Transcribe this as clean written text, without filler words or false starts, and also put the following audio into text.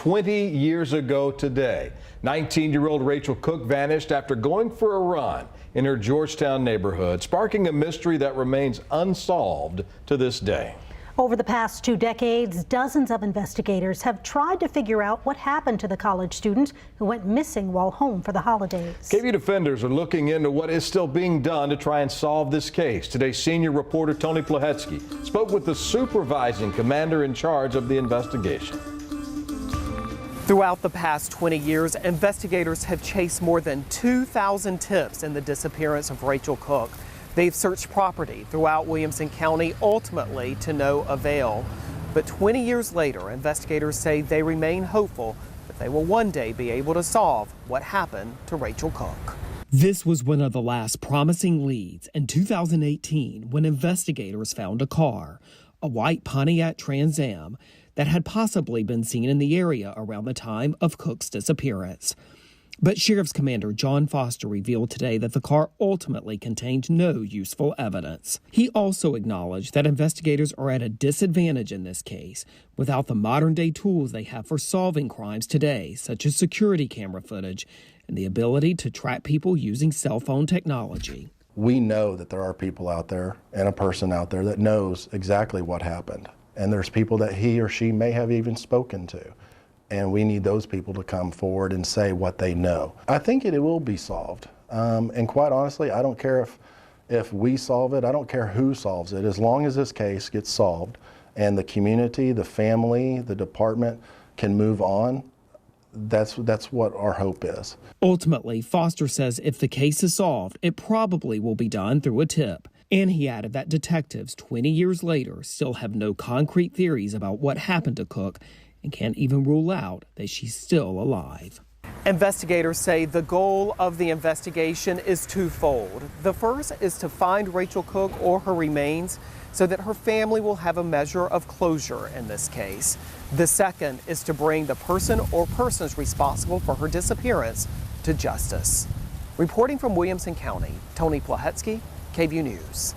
20 years ago today, 19-year-old Rachel Cooke vanished after going for a run in her Georgetown neighborhood, sparking a mystery that remains unsolved to this day. Over the past 2 decades, dozens of investigators have tried to figure out what happened to the college student who went missing while home for the holidays. KVUE defenders are looking into what is still being done to try and solve this case. Today's senior reporter Tony Plahetsky spoke with the supervising commander in charge of the investigation. Throughout the past 20 years, investigators have chased more than 2,000 tips in the disappearance of Rachel Cooke. They've searched property throughout Williamson County, ultimately to no avail. But 20 years later, investigators say they remain hopeful that they will one day be able to solve what happened to Rachel Cooke. This was one of the last promising leads in 2018 when investigators found a car, a white Pontiac Trans Am, that had possibly been seen in the area around the time of Cooke's disappearance. But Sheriff's Commander John Foster revealed today that the car ultimately contained no useful evidence. He also acknowledged that investigators are at a disadvantage in this case without the modern-day tools they have for solving crimes today, such as security camera footage and the ability to track people using cell phone technology. We know that there are people out there and a person out there that knows exactly what happened. And there's people that he or she may have even spoken to. And we need those people to come forward and say what they know. I think it will be solved. And quite honestly, I don't care if we solve it. I don't care who solves it. As long as this case gets solved and the community, the family, the department can move on, that's what our hope is. Ultimately, Foster says if the case is solved, it probably will be done through a tip. And he added that detectives 20 years later still have no concrete theories about what happened to Cooke and can't even rule out that she's still alive. Investigators say the goal of the investigation is twofold. The first is to find Rachel Cooke or her remains so that her family will have a measure of closure in this case. The second is to bring the person or persons responsible for her disappearance to justice. Reporting from Williamson County, Tony Plahetsky, KVUE News.